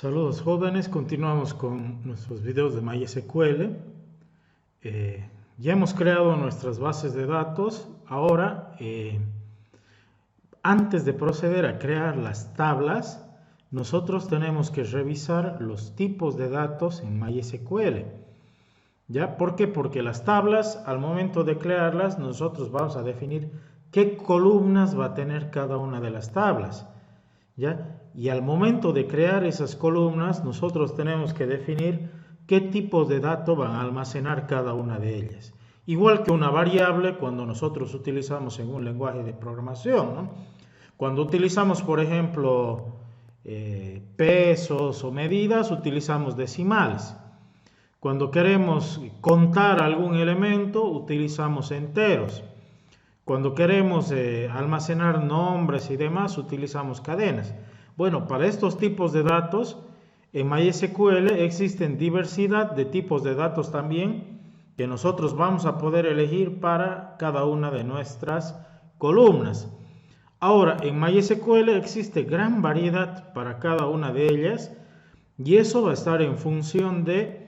Saludos jóvenes, continuamos con nuestros videos de MySQL. Ya hemos creado nuestras bases de datos. Ahora, antes de proceder a crear las tablas, nosotros tenemos que revisar los tipos de datos en MySQL. ¿Ya? ¿Por qué? Porque las tablas, al momento de crearlas, nosotros vamos a definir qué columnas va a tener cada una de las tablas. ¿Ya? Y al momento de crear esas columnas, nosotros tenemos que definir qué tipos de datos van a almacenar cada una de ellas. Igual que una variable cuando nosotros utilizamos en un lenguaje de programación, ¿no? Cuando utilizamos, por ejemplo, pesos o medidas, utilizamos decimales. Cuando queremos contar algún elemento, utilizamos enteros. Cuando queremos almacenar nombres y demás, utilizamos cadenas. Bueno, para estos tipos de datos, en MySQL existen diversidad de tipos de datos también que nosotros vamos a poder elegir para cada una de nuestras columnas. Ahora, en MySQL existe gran variedad para cada una de ellas y eso va a estar en función de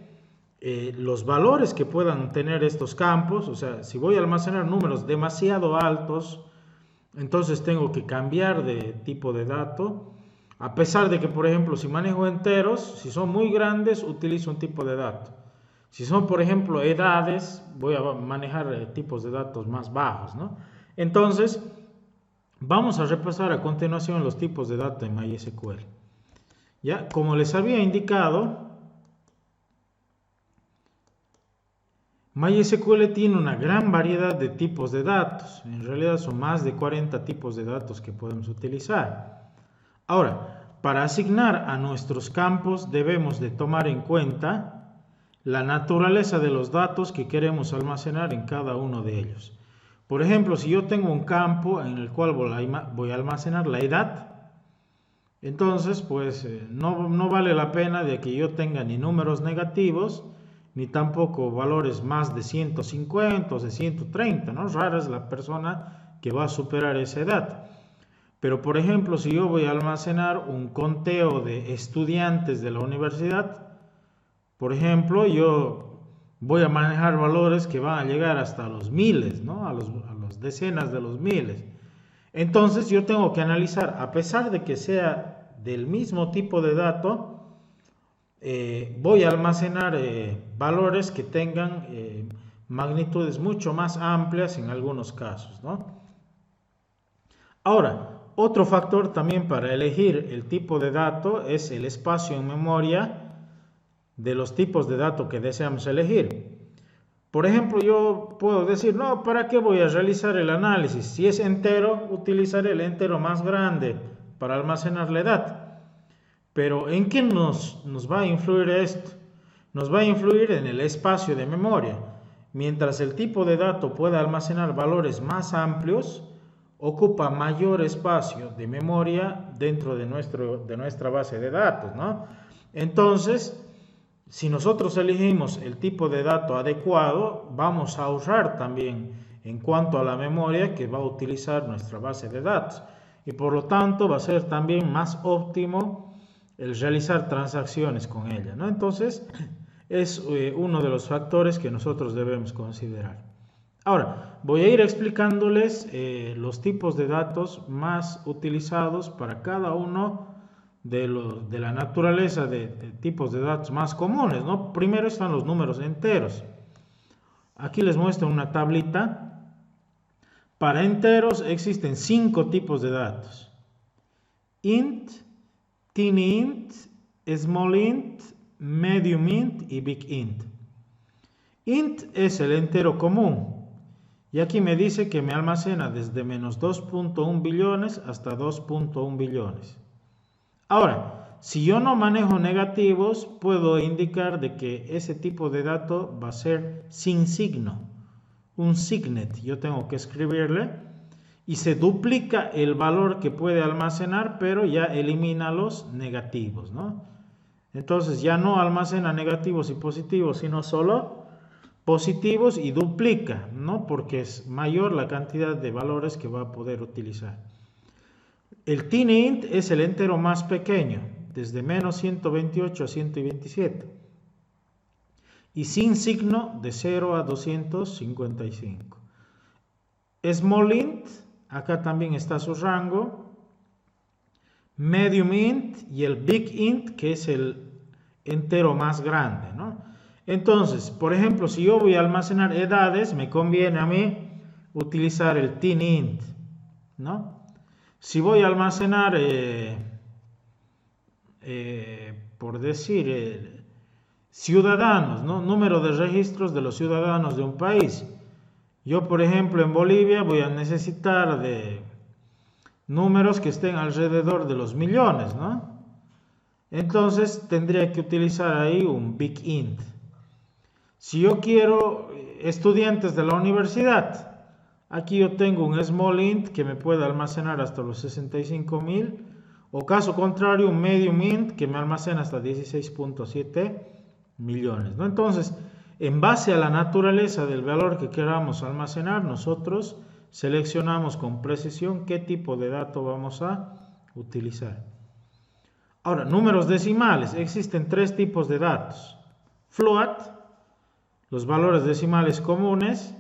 los valores que puedan tener estos campos. O sea, si voy a almacenar números demasiado altos, entonces tengo que cambiar de tipo de dato. A pesar de que, por ejemplo, si manejo enteros, si son muy grandes, utilizo un tipo de dato. Si son, por ejemplo, edades, voy a manejar tipos de datos más bajos, ¿no? Entonces, vamos a repasar a continuación los tipos de datos en MySQL. Ya, como les había indicado, MySQL tiene una gran variedad de tipos de datos. En realidad son más de 40 tipos de datos que podemos utilizar. Ahora, para asignar a nuestros campos debemos de tomar en cuenta la naturaleza de los datos que queremos almacenar en cada uno de ellos. Por ejemplo, si yo tengo un campo en el cual voy a almacenar la edad, entonces pues no vale la pena de que yo tenga ni números negativos, ni tampoco valores más de 150 o de 130, ¿no? Rara es la persona que va a superar esa edad. Pero, por ejemplo, si yo voy a almacenar un conteo de estudiantes de la universidad, por ejemplo, yo voy a manejar valores que van a llegar hasta los miles, ¿no? A las decenas de los miles. Entonces, yo tengo que analizar, a pesar de que sea del mismo tipo de dato, voy a almacenar valores que tengan magnitudes mucho más amplias en algunos casos, ¿no? Ahora, otro factor también para elegir el tipo de dato es el espacio en memoria de los tipos de datos que deseamos elegir. Por ejemplo, yo puedo decir, no, ¿para qué voy a realizar el análisis? Si es entero, utilizaré el entero más grande para almacenar la edad. Pero ¿en qué nos va a influir esto? Nos va a influir en el espacio de memoria. Mientras el tipo de dato pueda almacenar valores más amplios, ocupa mayor espacio de memoria dentro de nuestra base de datos, ¿no? Entonces, si nosotros elegimos el tipo de dato adecuado, vamos a ahorrar también en cuanto a la memoria que va a utilizar nuestra base de datos. Y por lo tanto va a ser también más óptimo el realizar transacciones con ella, ¿no? Entonces, es uno de los factores que nosotros debemos considerar. Ahora, voy a ir explicándoles los tipos de datos más utilizados para cada uno de la naturaleza de tipos de datos más comunes, ¿no? Primero están los números enteros. Aquí les muestro una tablita. Para enteros existen 5 tipos de datos: int, tiny int, small int, medium int y big int. Int es el entero común. Y aquí me dice que me almacena desde menos 2.1 billones hasta 2.1 billones. Ahora, si yo no manejo negativos, puedo indicar de que ese tipo de dato va a ser sin signo, un signet. Yo tengo que escribirle y se duplica el valor que puede almacenar, pero ya elimina los negativos, ¿no? Entonces ya no almacena negativos y positivos, sino solo positivos, y duplica, ¿no? Porque es mayor la cantidad de valores que va a poder utilizar. El tiny int es el entero más pequeño. desde menos 128 a 127. Y sin signo de 0 a 255. Small int, acá también está su rango. Medium int y el big int, que es el entero más grande, ¿no? Entonces, por ejemplo, si yo voy a almacenar edades, me conviene a mí utilizar el teen int, ¿no? Si voy a almacenar, por decir, ciudadanos, ¿no? Número de registros de los ciudadanos de un país. Yo, por ejemplo, en Bolivia voy a necesitar de números que estén alrededor de los millones, ¿no? Entonces tendría que utilizar ahí un big int. Si yo quiero estudiantes de la universidad, aquí yo tengo un small int que me puede almacenar hasta los 65.000, o caso contrario un medium int que me almacena hasta 16.7 millones, ¿no? Entonces, en base a la naturaleza del valor que queramos almacenar, nosotros seleccionamos con precisión qué tipo de dato vamos a utilizar. Ahora, números decimales. Existen tres tipos de datos. Float, los valores decimales comunes.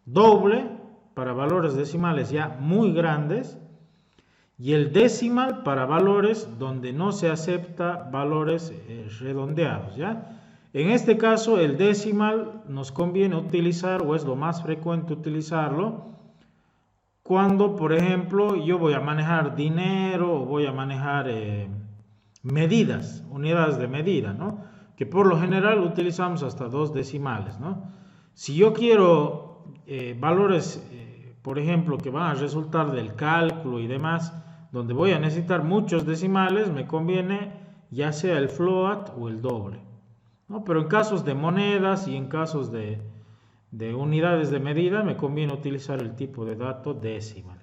Doble, para valores decimales ya muy grandes. Y el decimal para valores donde no se acepta valores redondeados, ¿ya? En este caso, el decimal nos conviene utilizar, o es lo más frecuente utilizarlo, cuando, por ejemplo, yo voy a manejar dinero o voy a manejar medidas, unidades de medida, ¿no? Que por lo general utilizamos hasta 2 decimales, ¿no? Si yo quiero valores, por ejemplo, que van a resultar del cálculo y demás, donde voy a necesitar muchos decimales, me conviene ya sea el float o el doble, ¿no? Pero en casos de monedas y en casos de unidades de medida, me conviene utilizar el tipo de dato decimal.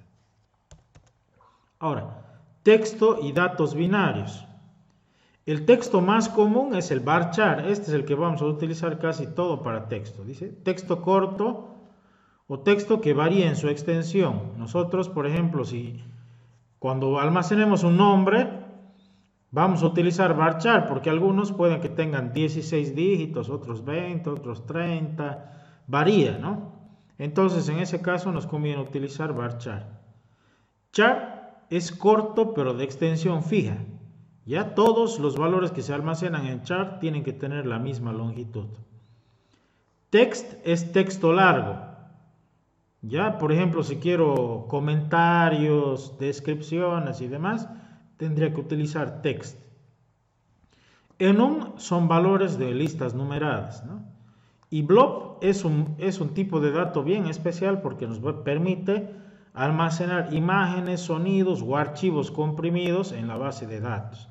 Ahora, texto y datos binarios. El texto más común es el varchar. Este es el que vamos a utilizar casi todo para texto. Dice texto corto o texto que varía en su extensión. Nosotros, por ejemplo, cuando almacenemos un nombre, vamos a utilizar varchar porque algunos pueden que tengan 16 dígitos, otros 20, otros 30, varía, ¿no? Entonces, en ese caso nos conviene utilizar varchar. Char es corto pero de extensión fija. Ya todos los valores que se almacenan en char tienen que tener la misma longitud. Text es texto largo. Ya, por ejemplo, si quiero comentarios, descripciones y demás, tendría que utilizar text. Enum son valores de listas numeradas, ¿no? Y blob es un tipo de dato bien especial porque nos permite almacenar imágenes, sonidos o archivos comprimidos en la base de datos.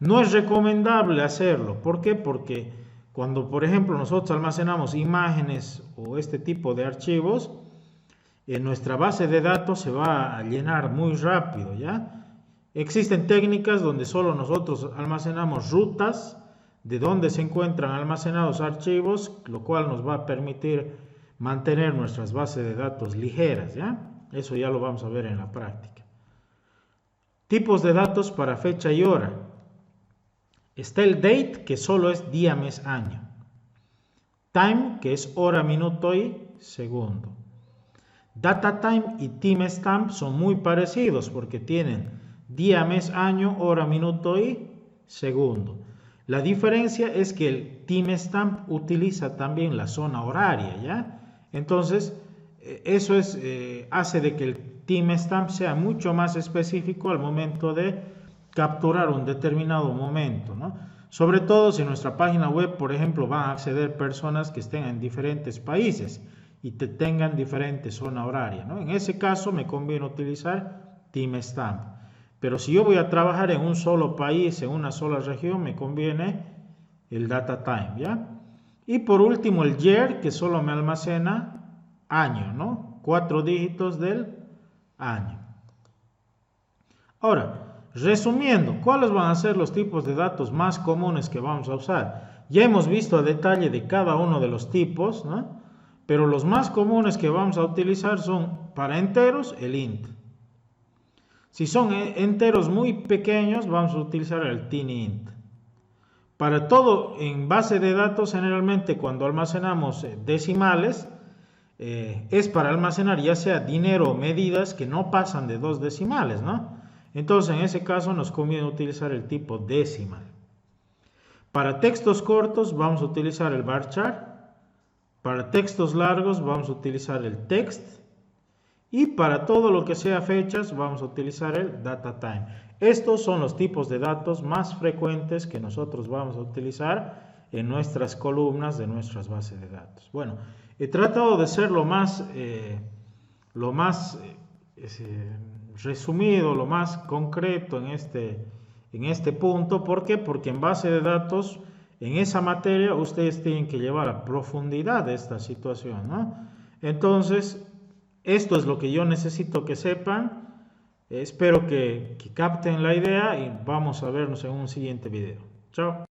No es recomendable hacerlo. ¿Por qué? Porque cuando, por ejemplo, nosotros almacenamos imágenes o este tipo de archivos, en nuestra base de datos se va a llenar muy rápido, ¿ya? Existen técnicas donde solo nosotros almacenamos rutas de donde se encuentran almacenados archivos, lo cual nos va a permitir mantener nuestras bases de datos ligeras, ¿ya? Eso ya lo vamos a ver en la práctica. Tipos de datos para fecha y hora. Está el date, que solo es día, mes, año. Time, que es hora, minuto y segundo. Data time y timestamp son muy parecidos porque tienen día, mes, año, hora, minuto y segundo. La diferencia es que el timestamp utiliza también la zona horaria, ¿ya? Entonces, eso hace de que el timestamp sea mucho más específico al momento de capturar un determinado momento, ¿no? Sobre todo si en nuestra página web, por ejemplo, van a acceder personas que estén en diferentes países y tengan diferente zona horaria, ¿no? En ese caso me conviene utilizar timestamp. Pero si yo voy a trabajar en un solo país, en una sola región, me conviene el data time, ¿ya? Y por último el year, que solo me almacena año, ¿no? 4 dígitos del año. Ahora, resumiendo, ¿cuáles van a ser los tipos de datos más comunes que vamos a usar? Ya hemos visto a detalle de cada uno de los tipos, ¿no? Pero los más comunes que vamos a utilizar son para enteros, el int. Si son enteros muy pequeños, vamos a utilizar el tint. Para todo en base de datos, generalmente cuando almacenamos decimales, es para almacenar ya sea dinero o medidas que no pasan de 2 decimales, ¿no? Entonces, en ese caso nos conviene utilizar el tipo decimal. Para textos cortos vamos a utilizar el varchar. Para textos largos vamos a utilizar el text. Y para todo lo que sea fechas vamos a utilizar el datatime. Estos son los tipos de datos más frecuentes que nosotros vamos a utilizar en nuestras columnas de nuestras bases de datos. Bueno, he tratado de ser lo más resumido, lo más concreto en este punto. ¿Por qué? Porque en base de datos, en esa materia, ustedes tienen que llevar a profundidad de esta situación, ¿no? Entonces, esto es lo que yo necesito que sepan. Espero que capten la idea y vamos a vernos en un siguiente video. Chao.